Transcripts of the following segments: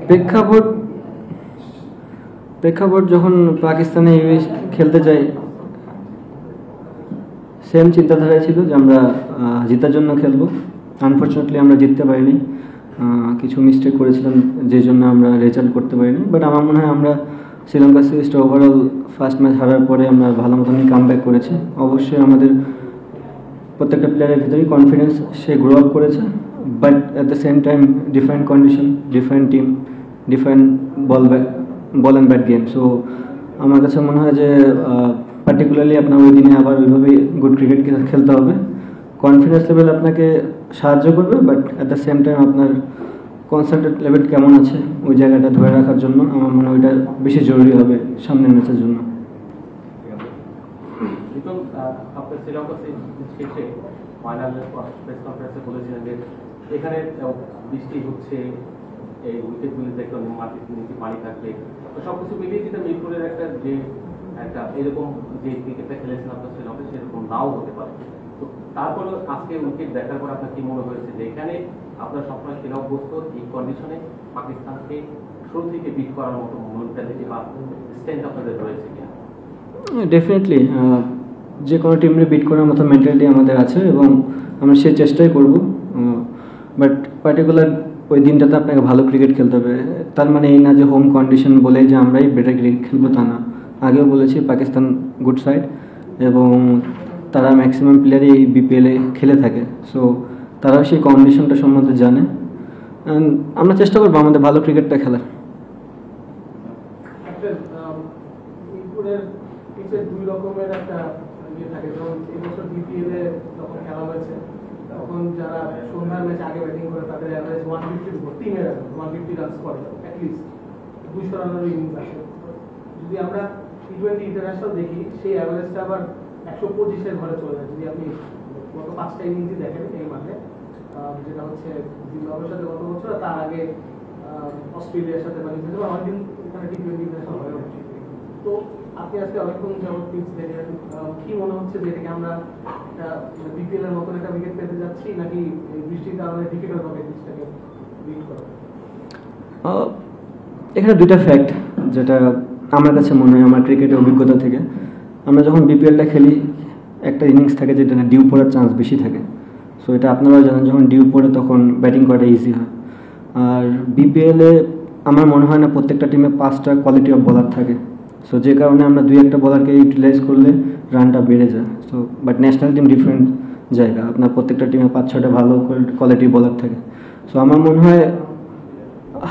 প্রেক্ষাপট প্রেক্ষাপট যখন পাকিস্তানে খেলতে যাই, সেম চিন্তাধারায় ছিল যে আমরা জেতার জন্য খেলবো। আনফর্চুনেটলি আমরা জিততে পারিনি, কিছু মিস্টেক করেছিলাম যে জন্য আমরা রেজাল্ট করতে পারিনি। বাট আমার মনে হয় আমরা শ্রীলঙ্কা সিরিজটা ওভারঅল ফার্স্ট ম্যাচ হারার পরে আমরা ভালো মতনই কাম ব্যাক করেছি। অবশ্যই আমাদের প্রত্যেকটা প্লেয়ারের ভিতরেই কনফিডেন্স সে গ্রো আপ করেছে, but at the same time different condition, different team, different ball and bat game. So আমার কাছে মনে হয় যে পার্টিকুলারলি আপনার ওই দিনে আবার ওইভাবেই গুড ক্রিকেট খেলতে হবে। কনফিডেন্স লেভেল আপনাকে সাহায্য করবে, but at the same time আপনার কনসেন্ট্রেট লেভেল কেমন আছে ওই জায়গাটা ধরে রাখার জন্য আমার মনে হয় ওইটা বেশি জরুরি হবে সামনের ম্যাচের জন্য। এখানে বৃষ্টি হচ্ছে, এই উইকেটগুলিতে একটা মাটির নিচে পানি থাকবে, তো সবকিছু মিলিয়ে যেটা মিরপুরের একটা যে একটা এরকম যে ক্রিকেটটা খেলেছেন আপনার শ্রীলঙ্কা সেরকম নাও হতে পারে। তো তারপরে আজকে উইকেট দেখার পর আপনার কি মনে হয়েছে যে এখানে আপনার সবসময় খেলাগ্রস্ত এই কন্ডিশনে পাকিস্তানকে শুরু থেকে বিট করার মতো মেন্টালিটি বা স্ট্রেংথ আপনাদের রয়েছে কিনা? ডেফিনেটলি যে কোনো টিমকে বিট করার মতো মেন্টালিটি আমাদের আছে এবং আমরা সে চেষ্টাই করব। বাট পার্টিকুলার ওই দিনটাতে আপনাকে ভালো ক্রিকেট খেলতে হবে। তার মানে এই না যে হোম কন্ডিশন বলে যে আমরাই বেটার ক্রিকেট খেলবো, তা না। আগেও বলেছি পাকিস্তান গুড সাইড এবং তারা ম্যাক্সিমাম প্লেয়ারই এই বিপিএলে খেলে থাকে। সো তারাও সেই কন্ডিশনটা সম্বন্ধে জানে। আমরা চেষ্টা করবো আমাদের ভালো ক্রিকেটটা খেলার। দুই রকমের একটা ইয়ে থাকে, যেমন এই বছর বিপিএলে যখন খেলা হয়েছে তখন যারা সন্ধ্যার ম্যাচে আগে ব্যাটিং করে তাদের অ্যাভারেজ 150 উপর, টিমের 150 রানস করে অ্যাটলিস্ট 200 রানের ইনিংস আসে। যদি আমরা টি20 ইন্টারন্যাশনাল দেখি সেই অ্যাভারেজটা আবার 125-এর ঘরে চলে যায়। যদি আপনি গত 5টা ইনিংসই দেখেন এই মাঠে, যেটা হচ্ছে জিম্বাবুয়ের সাথে গত বছর, তার আগে অস্ট্রেলিয়ার সাথে পাকিস্তানের অনেকদিন এখানে টি20 ইন্টারন্যাশনাল হয়ে উঠছে। তো আপনি আজকে অনেকক্ষণ যাবত পিচ দেখেন, কি মনে হচ্ছে যে এটাকে আমরা বিপিএল এর মতন একটা উইকেট পেতে যাচ্ছি, নাকি বৃষ্টির কারণে ডিফিকাল্ট হবে পিচটাকে বিট করা? এখানে দুইটা ফ্যাক্ট যেটা আমার কাছে মনে হয় আমার ক্রিকেটের অভিজ্ঞতা থেকে। আমরা যখন বিপিএলটা খেলি একটা ইনিংস থাকে যেটা ডিউ পড়ার চান্স বেশি থাকে। সো এটা আপনারাও জানেন, যখন ডিউ পড়ে তখন ব্যাটিং করাটা ইজি হয়। আর বিপিএলে আমার মনে হয় না প্রত্যেকটা টিমে 5টা কোয়ালিটি অফ বলার থাকে। সো যে কারণে আমরা 2-1টা বলারকে ইউটিলাইজ করলে রানটা বেড়ে যায়। So but national team different জায়গা, আপনার প্রত্যেকটা টিমে 5-6টা ভালো কোয়ালিটি বলার থাকে। সো আমার মনে হয়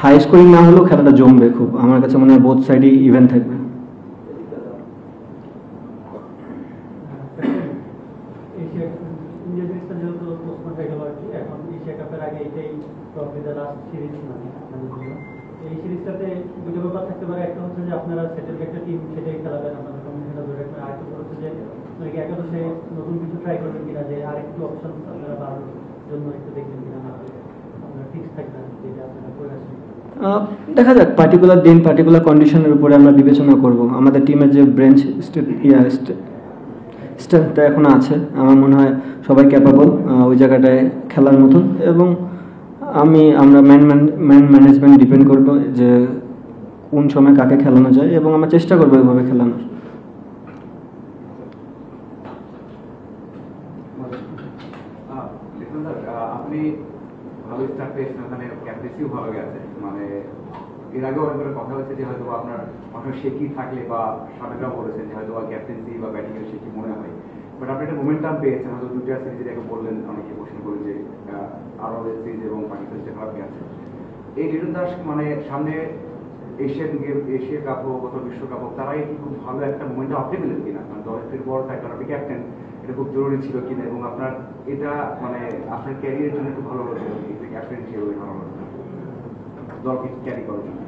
হাই স্কোরিং না হলেও খেলাটা জমবে খুব। আমার কাছে মনে হয় বোথ সাইডই ইভেন থাকবে। এই সিরিজটাতে দুটো ব্যাপার থাকতে পারে। একটা হচ্ছে যে আপনারা সেটেল একটা টিম সেটাই খেলাবেন, আপনাদের কমিশনটা ধরে রাখবেন। আরেকটা হচ্ছে যে একাদশে নতুন কিছু ট্রাই করবেন কিনা, যে আরেকটু অপশন আপনারা বাড়ানোর জন্য একটু দেখবেন কিনা, না আপনারা ফিক্স থাকবেন যেটা আপনারা করে আসবেন। দেখা যাক, পার্টিকুলার দিন পার্টিকুলার কন্ডিশনের উপরে আমরা বিবেচনা করব। আমাদের টিমের যে ব্রেঞ্চ স্ট্রেংথটা এখন আছে, আমার মনে হয় সবাই ক্যাপাবল ওই জায়গাটায় খেলার মতো। এবং আমরা ম্যান ম্যানেজমেন্ট ডিপেন্ড করবো যে কোন সময় কাকে খেলানো যায়, এবং আমরা চেষ্টা করবো এভাবে খেলানোর। আপনি ভালো স্টার্ট পেয়েছেন, ওখানে ক্যাপ্টেন্সিও ভালো গেছে। মানে এর আগে অনেকবার কথা হয়েছে যে হয়তো আপনার অনেক শেকি থাকলে বা সাবেকরাও বলেছেন যে হয়তো ক্যাপ্টেন্সি বা ব্যাটিং এর শেকি মনে হয়, বাট আপনি একটা মোমেন্টাম পেয়েছেন। হয়তো 2টা সিরিজের আগে বললেন, অনেকে কোশ্চেন করে যে আরও সিরিজ এবং পাকিস্তান যে খারাপ গেছে। এই লিটন দাস মানে সামনে এশিয়ান গেম, এশিয়া কাপ হোক অথবা বিশ্বকাপ হোক, তারাই কি খুব ভালো একটা মোমেন্টাম আপনি পেলেন কিনা? কারণ দলের বড় থাকলেন, আপনি ক্যাপ্টেন, এটা খুব জরুরি ছিল কিনা? এবং আপনার এটা মানে আপনার ক্যারিয়ারের জন্য খুব ভালো হলো ক্যাপ্টেন হিসেবে ভালো হলো দলকে ক্যারি করার জন্য?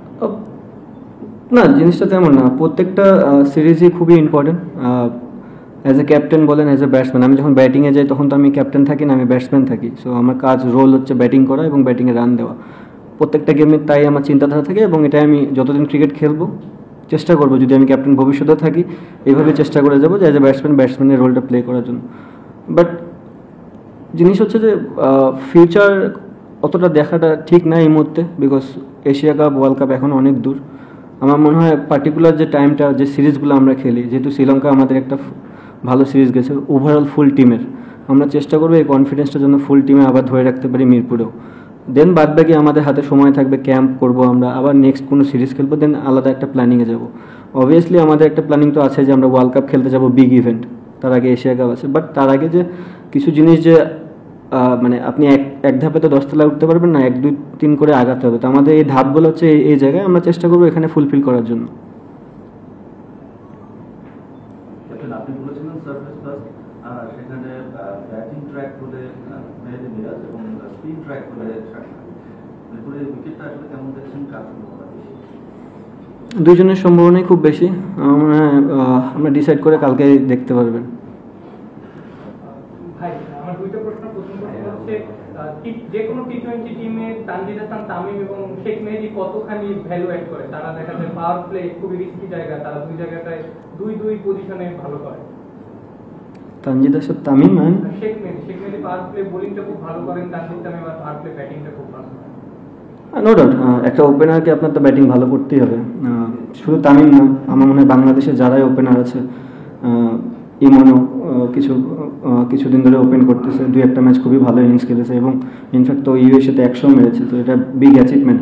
না, জিনিসটা তেমন না। প্রত্যেকটা সিরিজই খুবই ইম্পর্টেন্ট। অ্যাজ এ ক্যাপ্টেন বলেন, অ্যাজ এ ব্যাটসম্যান, আমি যখন ব্যাটিংয়ে যাই তখন তো আমি ক্যাপ্টেন থাকি না, আমি ব্যাটসম্যান থাকি। সো আমার কাজ রোল হচ্ছে ব্যাটিং করা এবং ব্যাটিংয়ে রান দেওয়া প্রত্যেকটা গেমে। তাই আমার চিন্তাধারা থাকে এবং এটাই আমি যতদিন ক্রিকেট খেলবো চেষ্টা করবো, যদি আমি ক্যাপ্টেন ভবিষ্যতে থাকি এইভাবে চেষ্টা করে যাবো যে অ্যাজ এ ব্যাটসম্যানের রোলটা প্লে করার জন্য। বাট জিনিস হচ্ছে যে ফিউচার অতটা দেখাটা ঠিক না এই মুহূর্তে, because Asia cup world cup এখন অনেক দূর। আমার মনে হয় পার্টিকুলার যে টাইমটা, যে সিরিজগুলো আমরা খেলি, যেহেতু শ্রীলঙ্কা আমাদের একটা ভালো সিরিজ গেছে ওভারঅল ফুল টিমের, আমরা চেষ্টা করবো এই কনফিডেন্সটার জন্য ফুল টিমে আবার ধরে রাখতে পারি মিরপুরেও। দেন বাদবাকি আমাদের হাতে সময় থাকবে, ক্যাম্প করব আমরা, আবার নেক্সট কোনো সিরিজ খেলবো, দেন আলাদা একটা প্ল্যানিংয়ে যাব। অবভিয়াসলি আমাদের একটা প্ল্যানিং তো আছে যে আমরা ওয়ার্ল্ড কাপ খেলতে যাব, বিগ ইভেন্ট, তার আগে এশিয়া কাপ আছে। বাট তার আগে যে কিছু জিনিস যে মানে আপনি এক ধাপে তো 10 তলায় উঠতে পারবেন না, 1 2 3 করে আগাতে হবে। তো আমাদের এই ধাপগুলো হচ্ছে এই জায়গায় আমরা চেষ্টা করবো এখানে ফুলফিল করার জন্য। আপনি বলেছিলেন সার্ভিস ফার্স্ট, সেখানে ব্যাটিং ট্র্যাক বলে মেহেদী মিরাজ এবং স্পিন ট্র্যাক বলে মিরপুরের উইকেটটা আসলে কেমন দেখছেন, কার সম্ভাবনা বেশি? দুইজনের সম্ভাবনাই খুব বেশি। আমরা ডিসাইড করে কালকে দেখতে পারবেন। ভাই আমার দুইটা প্রশ্ন। প্রথম প্রশ্ন হচ্ছে যে কোনো টি20 টিমে তানজিদ হাসান তামিম এবং শেখ মেহেদী কতখানি ভ্যালু অ্যাড করে? তারা দেখা যায় পাওয়ার প্লে খুবই রিস্কি জায়গা, তারা দুই জায়গাটায় দুই পজিশনে ভালো করে। তানজিদ হাসান তামিম শেখ মেহেদী পাওয়ার প্লে বোলিংটা খুব ভালো করেন, তানজিদ তামিম আর পাওয়ার প্লে ব্যাটিংটা খুব ভালো করেন। নো ডাউট, একটা ওপেনারকে আপনার তো ব্যাটিং ভালো করতেই হবে। শুধু তামিম না, আমার মনে হয় বাংলাদেশে যারাই ওপেনার আছে, ইমনও কিছুদিন ধরে ওপেন করতেছে, 2-1 ম্যাচ খুবই ভালো ইনিংস খেলেছে এবং ইনফ্যাক্ট তো ইউএসএতে 100 মেরেছে, তো এটা বিগ অ্যাচিভমেন্ট।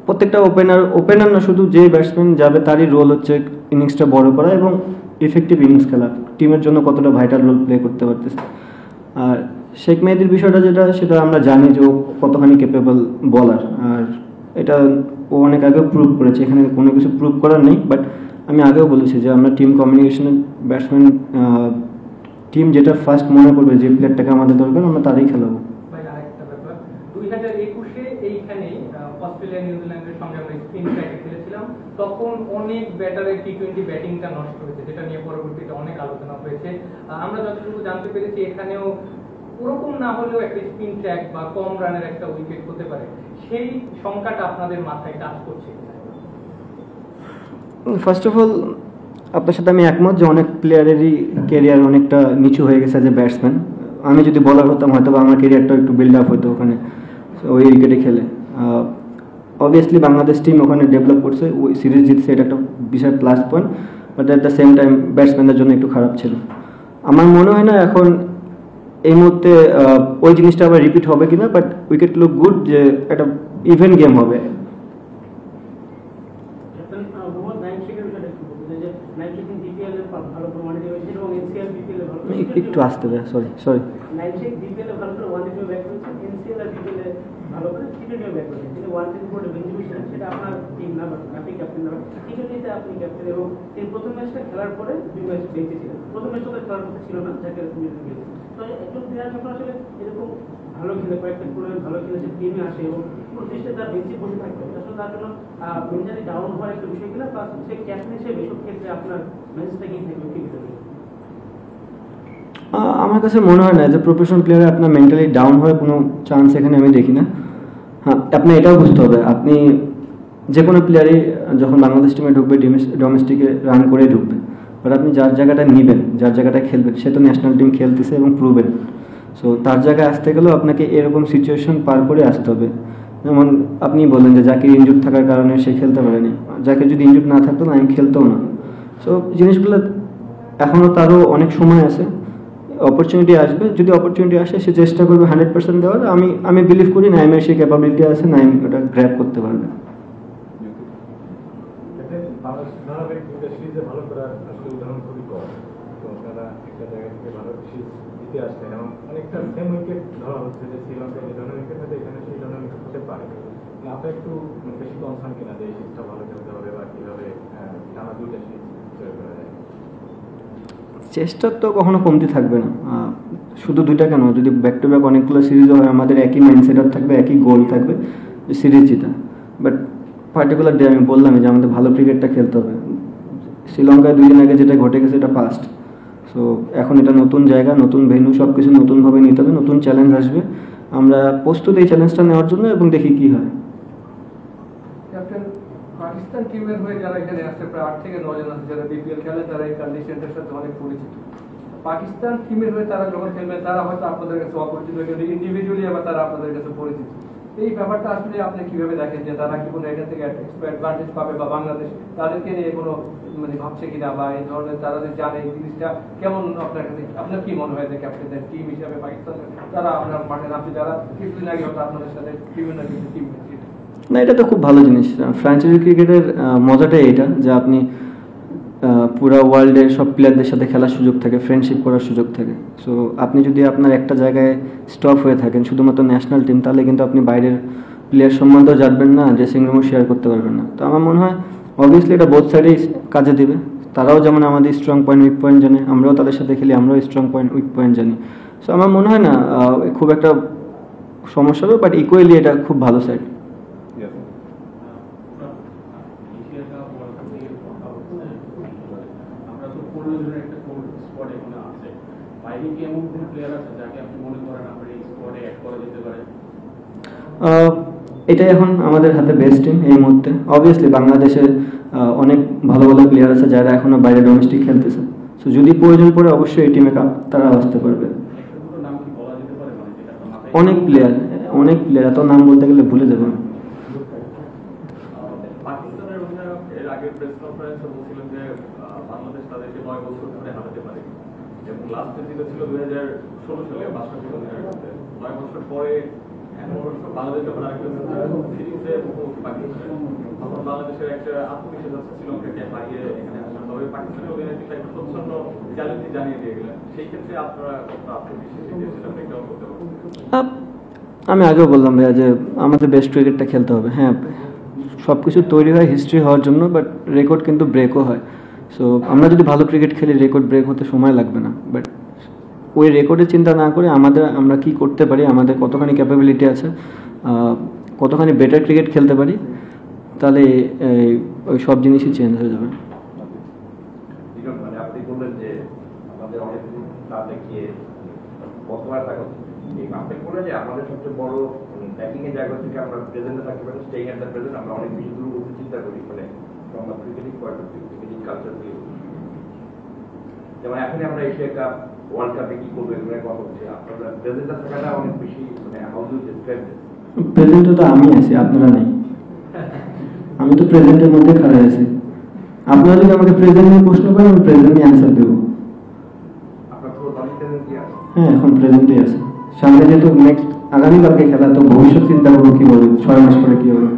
প্রত্যেকটা ওপেনার না, শুধু যে ব্যাটসম্যান যাবে তারই রোল হচ্ছে ইনিংসটা বড় করা এবং ইফেক্টিভ ইনিংস খেলা, টিমের জন্য কতটা ভাইটাল রোল প্লে করতে পারতেছে। আর শেখ মেহেদীর বিষয়টা সেটা আমরা জানি যে ও কতখানি ক্যাপেবল বলার, আর এটা ও অনেক আগেও প্রুভ করেছে, এখানে কোনো কিছু প্রুভ করার নেই। বাট আমি আগেও বলেছি যে আমরা টিম কমিউনিকেশনের ব্যাটসম্যান, টিম যেটা ফার্স্ট মনে করবে যে প্লেয়ারটাকে আমাদের দরকার, আমরা তারই খেলাবো। ভাই আরেকটা ব্যাপার, 2021-এ এইখানেই অস্ট্রেলিয়া নিউজিল্যান্ডের সঙ্গে আমরা স্পিন ট্র্যাকে খেলেছিলাম, তখন অনেক ব্যাটারের টি20 ব্যাটিংটা নষ্ট হয়েছে, যেটা নিয়ে পরবর্তীতে অনেক আলোচনা হয়েছে। আমরা যতটুকু জানতে পেরেছি এখানেও ওরকম না হলেও একটা স্পিন ট্র্যাক বা কম রানের একটা উইকেট হতে পারে, সেই সংখ্যাটা আপনাদের মাথায় কাজ করছে? ফার্স্ট অফ অল আপনার সাথে আমি একমত যে অনেক প্লেয়ারেরই কেরিয়ার অনেকটা নিচু হয়ে গেছে যে ব্যাটসম্যান। আমি যদি বলার হতাম হয়তো আমার কেরিয়ারটা একটু বিল্ড আপ হতো ওখানে, ওই উইকেটে খেলে। অবভিয়াসলি বাংলাদেশ টিম ওখানে ডেভেলপ করছে, ওই সিরিজ জিতছে, এটা একটা বিশাল plus point. But at the same time ব্যাটসম্যানদের জন্য একটু খারাপ ছিল। আমার মনে হয় না এখন এই মুহূর্তে ওই জিনিসটা আবার রিপিট হবে কিনা, বাট উইকেট লুক গুড, যে একটা ইভেন্ট গেম হবে। একটু আসতে হবে, সরি ভালো করে টি20 ব্যাক করেছেন, তিনি ওয়ার্ল্ড রেকর্ডে বেঞ্চে ছিলেন, সেটা আপনার টিম না, আপনি ক্যাপ্টেন না, টি20তে আপনি ক্যাপ্টেন এবং তিনি প্রথম ম্যাচটা খেলার পরে 2 ম্যাচ বেঁচে ছিলেন। প্রথম ম্যাচটা তো খেলার কথা ছিল না, যাকে তুমি গেছে। তো একজন প্লেয়ার যখন আসলে এরকম ভালো খেলে, কয়েকটা টুর্নামেন্ট ভালো খেলেছে, টিমে আসে এবং প্রতিষ্ঠা তার বেঞ্চে বসে থাকবে, আসলে তার জন্য মেন্টালি ডাউন হওয়ার একটা বিষয় কিনা, বা সে ক্যাপ্টেন হিসেবে এসব ক্ষেত্রে আপনার মেসেজটা কি থাকবে ঠিক আছে? আমার কাছে মনে হয় না যে প্রফেশনাল প্লেয়ারে আপনার মেন্টালি ডাউন হওয়ার কোনো চান্স এখানে আমি দেখি না। হ্যাঁ, আপনি এটাও বুঝতে হবে, আপনি যে কোনো প্লেয়ারই যখন বাংলাদেশ টিমে ঢুকবে ডোমেস্টিকে রান করে ঢুকবে, বাট আপনি যার জায়গাটা নেবেন, যার জায়গাটা খেলবেন, সে তো ন্যাশনাল টিম খেলতেছে এবং প্রুভেন। সো তার জায়গায় আসতে গেলেও আপনাকে এরকম সিচুয়েশন পার করে আসতে হবে। যেমন আপনি বললেন যে জাকির ইনজুর থাকার কারণে সে খেলতে পারেনি, জাকির যদি ইনজুর না থাকতো না, আমি খেলতেও না। সো জিনিসগুলো এখনও তারও অনেক সময় আছে, অপরচুনিটি আসবে, যদি অপরচুনিটি আসে সে চেষ্টা করবে 100% দেওয়ার। আমি বিলিভ করি নাইমের সেই ক্যাপাবিলিটি আছে, নাইম ওটা গ্র্যাব করতে পারবে। ধারাবাহিক সিরিজে ভালো করার আসলে উদাহরণ খুবই কম, তো আপনারা একটা জায়গা থেকে ভালো সিরিজ জিতে আসলেন এবং অনেকটা সেম উইকেট ধরা হচ্ছে যে শ্রীলঙ্কায় যে ধরনের উইকেট হতে এখানে সেই ধরনের উইকেট হতে পারে। আপনার একটু বেশি কনসার্ন কিনা যে এই সিরিজটা ভালো খেলতে হবে বা কীভাবে টানা 2টা সিরিজ তৈরি করা যায়? চেষ্টার তো কখনো কমতি থাকবে না, শুধু 2টা কেন, যদি ব্যাক টু ব্যাক অনেকগুলো সিরিজও হয় আমাদের একই মাইন্ডসেট থাকবে, একই গোল থাকবে, সিরিজ জিতা। বাট পার্টিকুলার ডে আমি বললাম যে আমাদের ভালো ক্রিকেটটা খেলতে হবে। শ্রীলঙ্কায় 2 দিন আগে যেটা ঘটে গেছে এটা পাস্ট। সো এখন এটা নতুন জায়গা, নতুন ভেন্যু, সব কিছু নতুনভাবে নিতে হবে, নতুন চ্যালেঞ্জ আসবে। আমরা প্রস্তুত এই চ্যালেঞ্জটা নেওয়ার জন্য এবং দেখি কি হয়। ক্যাপ্টেন, পাকিস্তান টিমের হয়ে যারা এখানে আসছে প্রায় 8 থেকে 9 জন আছে যারা বিপিএল খেলে, তারা এই কন্ডিশনটার সাথে অনেক পরিচিত। পাকিস্তান টিমের হয়ে তারা যখন খেলবে তারা হয়তো আপনাদের কাছে অপরিচিত, কিন্তু ইন্ডিভিজুয়ালি আবার তারা আপনাদের কাছে পরিচিত। এই ব্যাপারটা আসলে আপনি কিভাবে দেখেন যে তারা কি কোনো এটা থেকে অ্যাডভান্টেজ পাবে, বা বাংলাদেশ তাদেরকে নিয়ে কোনো মানে ভাবছে কিনা, বা এই ধরনের তারা যে জানে এই জিনিসটা কেমন আপনার কাছে, আপনার কি মনে হয় যে ক্যাপ্টেনের টিম হিসাবে পাকিস্তান তারা আপনার মাঠে নামছে, যারা কিছুদিন আগে হয়তো আপনাদের সাথে বিভিন্ন টিম না, এটা তো খুব ভালো জিনিস। ফ্র্যাঞ্চাইজি ক্রিকেটের মজাটাই এটা যে আপনি পুরো ওয়ার্ল্ডের সব প্লেয়ারদের সাথে খেলার সুযোগ থাকে, ফ্রেন্ডশিপ করার সুযোগ থাকে। সো আপনি যদি আপনার একটা জায়গায় স্টপ হয়ে থাকেন শুধুমাত্র ন্যাশনাল টিম, তাহলে কিন্তু আপনি বাইরের প্লেয়ার সম্বন্ধেও জানবেন না, ড্রেসিং রুমও শেয়ার করতে পারবেন না। তো আমার মনে হয় অবভিয়াসলি এটা বোথ সাইডেই কাজে দেবে। তারাও যেমন আমাদের স্ট্রং পয়েন্ট উইক পয়েন্ট জানে, আমরাও তাদের সাথে খেলি, আমরাও স্ট্রং পয়েন্ট উইক পয়েন্ট জানি। সো আমার মনে হয় না খুব একটা সমস্যা হবে, বাট ইকুয়ালি এটা খুব ভালো সাইড। আমরা তো 15 জনের একটা কোর স্কোয়াড এখানে আছে, বাইরে কি এমন কোনো প্লেয়ার আছে যাকে আপনি মনে করেন আপনার এই স্কোয়াডে অ্যাড করা যেতে পারে? এটাই এখন আমাদের হাতে বেস্ট টিম এই মুহূর্তে। অবভিয়াসলি বাংলাদেশে অনেক ভালো ভালো প্লেয়ার আছে যারা এখনো বাইরে ডোমেস্টিক খেলতেছে। সো যদি প্রয়োজন পড়ে অবশ্যই এই টিমে তারা আসতে পারবে। নাম কি বলা যেতে পারে, মানে যেটা মাথায় অনেক প্লেয়ার এত নাম বলতে গেলে ভুলে যাবো। পাকিস্তানের এর আগের প্রেস কনফারেন্সে বলছিলেন যে বাংলাদেশ তাদেরকে 9 বছর ধরে হারাতে পারে, এবং লাস্টের দিকে ছিল 2016 সালে বাংলাদেশ 9 বছর পরে বাংলাদেশ যখন আরেকটা সিরিজে মুখোমুখি পাকিস্তান, তখন বাংলাদেশের একটা আত্মবিশ্বাস আছে শ্রীলঙ্কাকে হারিয়ে এখানে আসা, তবে পাকিস্তানের অধিনায়ক একটা প্রচ্ছন্ন চ্যালেঞ্জ জানিয়ে দিয়ে গেলেন। সেই ক্ষেত্রে আপনারা কতটা আত্মবিশ্বাসী যে সেটা ব্রেকডাউন করতে পারবেন? আমি আগেও বললাম ভাইয়া যে আমাদের বেস্ট ক্রিকেটটা খেলতে হবে। হ্যাঁ, সব কিছু তৈরি হয় হিস্ট্রি হওয়ার জন্য, বাট রেকর্ড কিন্তু ব্রেকও হয়। সো আমরা যদি ভালো ক্রিকেট খেলি রেকর্ড ব্রেক হতে সময় লাগবে না, বাট ওই রেকর্ডের চিন্তা না করে আমরা কি করতে পারি, আমাদের কতখানি ক্যাপাবিলিটি আছে, কতখানি বেটার ক্রিকেট খেলতে পারি, তাহলে ওই সব জিনিসই চেঞ্জ হয়ে যাবে। মানে আপনি বললেন যে আমাদের অনেক তাতে গিয়ে বর্তমানে থাকা আপনি বললেন যে আমাদের সবচেয়ে বড় ব্যাটিং এর জায়গা থেকে আমরা প্রেজেন্টে থাকতে পারি, স্টেইং এট দ্য প্রেজেন্ট। আমরা অনেক বেশি দূর বলতে চিন্তা করি, মানে cricketing point of view, cricketing culture দিয়ে। যেমন এখন আমরা এশিয়া কাপ, ওয়ার্ল্ড কাপে কি করবো এগুলো কথা হচ্ছে, আপনারা প্রেজেন্টে থাকাটা অনেক বেশি, মানে হাউ ডু ডিসক্রাইব দিস? প্রেজেন্টে তো আমি আছি, আপনারা নেই। আমি তো প্রেজেন্টের মধ্যে খাড়া আছি। আপনারা যদি আমাকে প্রেজেন্ট নিয়ে প্রশ্ন করেন আমি প্রেজেন্ট নিয়ে অ্যান্সার দেবো। আপনার পুরো দলের প্রেজেন্ট কি আছে? হ্যাঁ, এখন প্রেজেন্টই আছে। সামনে যেহেতু নেক্সট আগামীকালকে খেলা, তো ভবিষ্যৎ চিন্তা করবো কি বলবো, 6 মাস পরে কি হবে।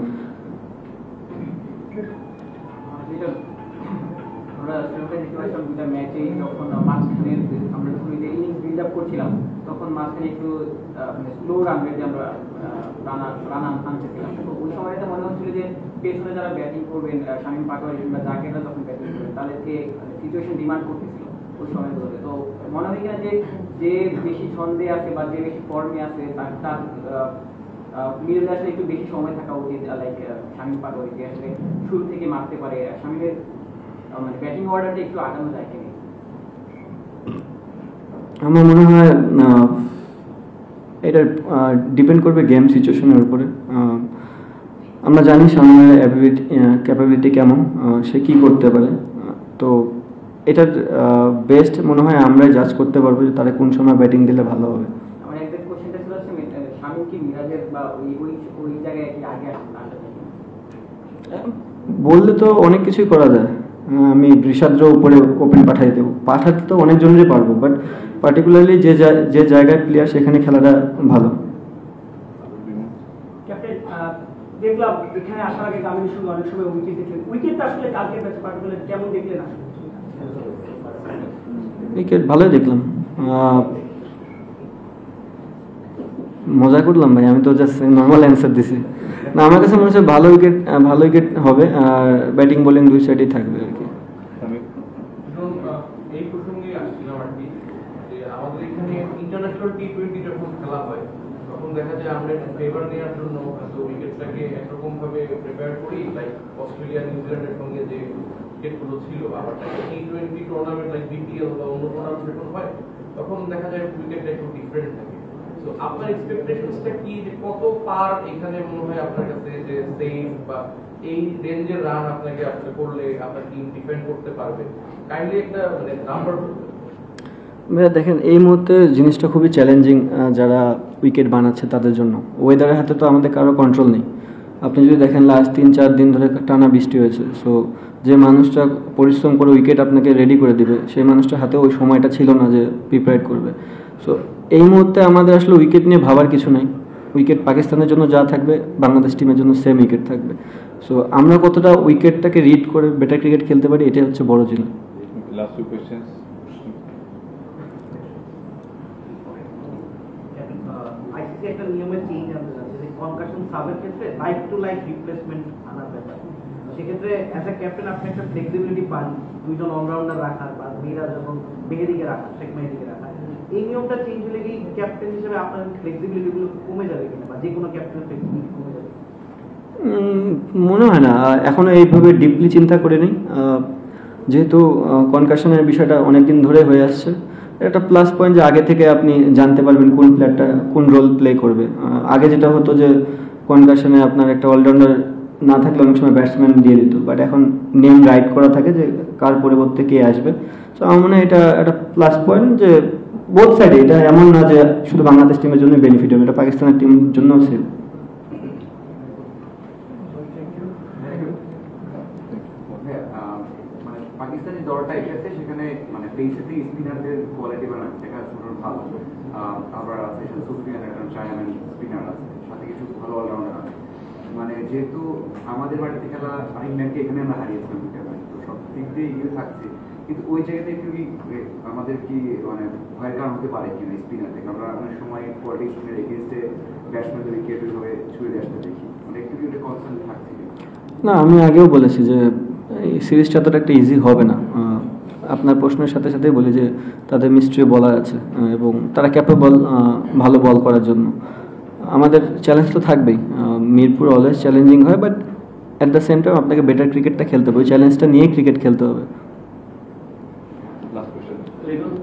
আমরা শ্রীলঙ্কা দেখতে পাচ্ছিলাম দুটা ম্যাচে, যখন মাঝখানে আমরা যখন ইনিংস বিল্ড আপ করছিলাম তখন মাঝখানে একটু স্লো রান রেটে আমরা রান আনতেছিলাম। তো ওই সময়টা মনে হচ্ছিল যে পেছনে যারা ব্যাটিং করবেন, শামীম পাটোয়ারি কিংবা জাকেরা যখন ব্যাটিং করবেন, তাদেরকে সিচুয়েশন ডিমান্ড করতেছিল ওই সময়গুলোতে। তো মনে হয় কিনা যে যে বেশি ছন্দে আছে বা যে বেশি ফর্মে আছে তার মিডল আসলে একটু বেশি সময় থাকা উচিত, লাইক শামীম পাটোয়ারি যে আসলে শুরু থেকে মারতে পারে। শামীমের মানে ব্যাটিং অর্ডারটা একটু আগানো যায় কিনা? আমার মনে হয় এটা ডিপেন্ড করবে গেম সিচুয়েশনের উপরে। আমরা জানি সামনের ক্যাপাবিলিটি কেমন, সে কি করতে পারে। তো এটার বেস্ট মনে হয় আমরাই জাজ করতে পারবো যে তারা কোন সময় ব্যাটিং দিলে ভালো হবে। আমার এক্সাক্ট কোশ্চেনটা ছিল শামীম কি মিরাজের বা ওই জায়গায় কি আগে আসতে বললে তো অনেক কিছুই করা যায়। আমি ঋষাদ্র উপরে ওপেন পাঠাই দেবো, পাঠাতে তো অনেকজনেরই পারবো, বাট পার্টিকুলারলি যে জায়গায় প্লেয়ার সেখানে খেলাটা ভালো। ক্যাপ্টেন, দেখলাম এখানে আসার আগে গামিনীর সঙ্গে অনেক সময় উইকেট দেখলেন, উইকেটটা আসলে কালকে ম্যাচে পার্টিকুলার কেমন দেখলেন? আসলে উইকেট ভালোই দেখলাম, মজা করলাম ভাই। আমি তো জাস্ট নর্মাল অ্যান্সার দিছি। না, আমার কাছে মনে হচ্ছে ভালো উইকেট হবে, আর ব্যাটিং বোলিং দুই সাইডেই থাকবে আর কি। এই প্রসঙ্গে আসছিলাম আর কি, যে আমাদের এখানে ইন্টারন্যাশনাল টি20 যখন খেলা হয় তখন দেখা যায় আমরা একটা ফেভার নেওয়ার জন্য উইকেটটাকে একরকম ভাবে প্রিপেয়ার করি, লাইক অস্ট্রেলিয়া নিউজিল্যান্ডের সঙ্গে যে উইকেটগুলো ছিল। আবার টি20 টুর্নামেন্ট লাইক বিপিএল বা অন্য টুর্নামেন্ট যখন হয় তখন দেখা যায় উইকেটটা একটু ডিফারেন্ট থাকে। তো আপনার এক্সপেকটেশনসটা কি, যে কত পার এখানে মনে হয় আপনার কাছে যে সেফ, বা এই রেঞ্জের রান আপনাকে করলে আপনার টিম ডিফেন্ড করতে পারবে? কাইন্ডলি একটা মানে নাম্বার। ভাইয়া দেখেন এই মুহূর্তে জিনিসটা খুবই চ্যালেঞ্জিং যারা উইকেট বানাচ্ছে তাদের জন্য। ওয়েদারের হাতে তো আমাদের কারো কন্ট্রোল নেই। আপনি যদি দেখেন লাস্ট 3-4 দিন ধরে টানা বৃষ্টি হয়েছে, সো যে মানুষটা পরিশ্রম করে উইকেট আপনাকে রেডি করে দিবে সেই মানুষটার হাতে ওই সময়টা ছিল না যে প্রিপেয়ার করবে। সো এই মুহূর্তে আমাদের আসলে উইকেট নিয়ে ভাবার কিছু নাই। উইকেট পাকিস্তানের জন্য যা থাকবে বাংলাদেশ টিমের জন্য সেম উইকেট থাকবে। সো আমরা কতটা উইকেটটাকে রিড করে বেটার ক্রিকেট খেলতে পারি এটাই হচ্ছে বড় জিনিস। Last two questions. আইসিসি একটা নিয়মের চেঞ্জ আনতে যাচ্ছে যে কনকাশন সাবের ক্ষেত্রে লাইফ টু লাইফ রিপ্লেসমেন্ট আনার ব্যাপার। সেক্ষেত্রে অ্যাজ এ ক্যাপ্টেন আপনি একটা ফ্লেক্সিবিলিটি পান দুইজন অলরাউন্ডার রাখার বা মিরাজ এবং মেহেদিকে রাখার, শেখ মেহেদিকে রাখার। এই নিয়মটা চেঞ্জ হলে কি ক্যাপ্টেন হিসেবে আপনার ফ্লেক্সিবিলিটিগুলো কমে যাবে কিনা বা যে কোনো ক্যাপ্টেনের ফ্লেক্সিবিলিটি কমে যাবে? মনে হয় না, এখনো এইভাবে ডিপলি চিন্তা করে নিই। যেহেতু কনকাশনের বিষয়টা অনেক দিন ধরে হয়ে আসছে, একটা প্লাস পয়েন্ট যে আগে থেকে আপনি জানতে পারবেন কোন প্লেয়ারটা কোন রোল প্লে করবে। আগে যেটা হতো যে কনকাশনে আপনার একটা অলরাউন্ডার না থাকলে অনেক সময় ব্যাটসম্যান দিয়ে দিত, বাট এখন নেম রাইট করা থাকে যে কার পরিবর্তে কে আসবে। তো আমার মনে হয় এটা একটা প্লাস পয়েন্ট যে বোথ সাইডে, এটা এমন না যে শুধু বাংলাদেশ টিমের জন্য বেনিফিট হবে, এটা পাকিস্তানের টিমের জন্য সেম। মানে পাকিস্তানি দলটা এসেছে সেখানে মানে পেসেতে স্পিনারদের কোয়ালিটি দেখা ভালো, আবার আছে সুফিয়ান একজন চায়নাম্যান স্পিনার আছে, সাথে কিছু ভালো অলরাউন্ডার আছে। মানে যেহেতু আমাদের বাড়িতে খেলা ইংল্যান্ডকে এখানে আমরা হারিয়েছিলাম, তো সব দিক দিয়ে এগিয়ে থাকছে, কিন্তু ওই জায়গাতে একটু কি আমাদের কি মানে ভয়ের কারণ হতে পারে কিনা স্পিনার থেকে? আমরা অনেক সময় কোয়ালিটি স্পিনার এগেনস্টে ব্যাটসম্যানদের উইকেট ওইভাবে ছুঁড়ে আসতে দেখি, মানে একটু কি কনসার্ন থাকছে না। আমি আগেও বলেছি যে এই সিরিজটা তো একটা ইজি হবে না। আপনার প্রশ্নের সাথে সাথেই বলি যে তাদের মিস্ট্রি বলার আছে এবং তারা ক্যাপেবল ভালো বল করার জন্য। আমাদের চ্যালেঞ্জ তো থাকবেই, মিরপুর অলওয়েজ চ্যালেঞ্জিং হয়, but at the same time আপনাকে বেটার ক্রিকেটটা খেলতে হবে, ওই চ্যালেঞ্জটা নিয়েই ক্রিকেট খেলতে হবে।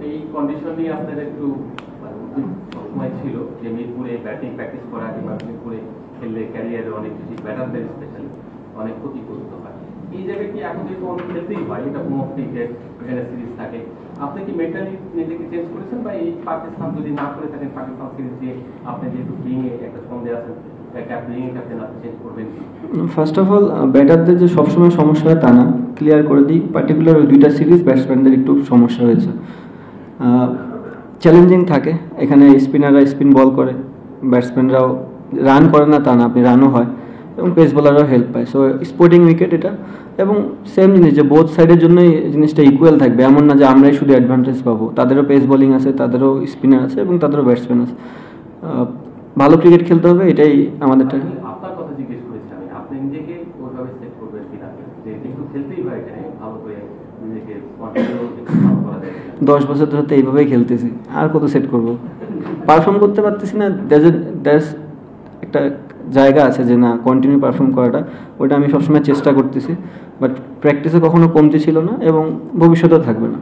এই কন্ডিশন নিয়ে আপনাদের একটু সবসময় ছিল যে মিরপুরে ব্যাটিং প্র্যাকটিস করা কিংবা মিরপুরে খেললে ক্যারিয়ারে অনেক বেশি ব্যাটারদের স্পেশালি অনেক ক্ষতি করতে হয়। এই জায়গায় কি এখন যেহেতু অনেক খেলতেই হয়, এটা হোম অফ ক্রিকেট, এখানে সিরিজ থাকে, আপনি কি মেন্টালি নিজেকে চেঞ্জ করেছেন বা এই পাকিস্তান যদি না করে থাকেন পাকিস্তান সিরিজ দিয়ে আপনি যেহেতু প্লেইংয়ে একটা সন্দেহ আছেন ক্যাপ্টেন আপনি চেঞ্জ করবেন? ফার্স্ট অফ অল ব্যাটারদের যে সবসময় সমস্যা হয় তা না, ক্লিয়ার করে দিই, পার্টিকুলার ওই দুইটা সিরিজ ব্যাটসম্যানদের একটু সমস্যা হয়েছে। চ্যালেঞ্জিং থাকে, এখানে স্পিনাররা স্পিন বল করে, ব্যাটসম্যানরাও রান করে না তা না, আপনি রানও হয় এবং পেস বোলাররাও হেল্প পায়। সো স্পোর্টিং উইকেট এটা, এবং সেম জিনিস যে বোথ সাইডের জন্যই জিনিসটা ইকুয়াল থাকবে, এমন না যে আমরাই শুধু অ্যাডভান্টেজ পাবো, তাদেরও পেস বোলিং আছে, তাদেরও স্পিনার আছে এবং তাদেরও ব্যাটসম্যান আছে। ভালো ক্রিকেট খেলতে হবে, এটাই আমাদেরটা। আপনার কথা জিজ্ঞেস করেছি আমি, আপনি নিজেকে ওইভাবে সেট করবেন কিনা যে কিন্তু খেলতেই হয় এখানে ভালো করে নিজেকে ভালো করা যায়? 10 বছর ধরে তো এইভাবেই খেলতেছি, আর কত সেট করব? পারফর্ম করতে পারতেছি না, দ্যাটস একটা জায়গা আছে যে না কন্টিনিউ পারফর্ম করাটা, ওটা আমি সবসময় চেষ্টা করতেছি, বাট প্র্যাকটিসে কখনো কমতি ছিল না এবং ভবিষ্যতেও থাকবে না।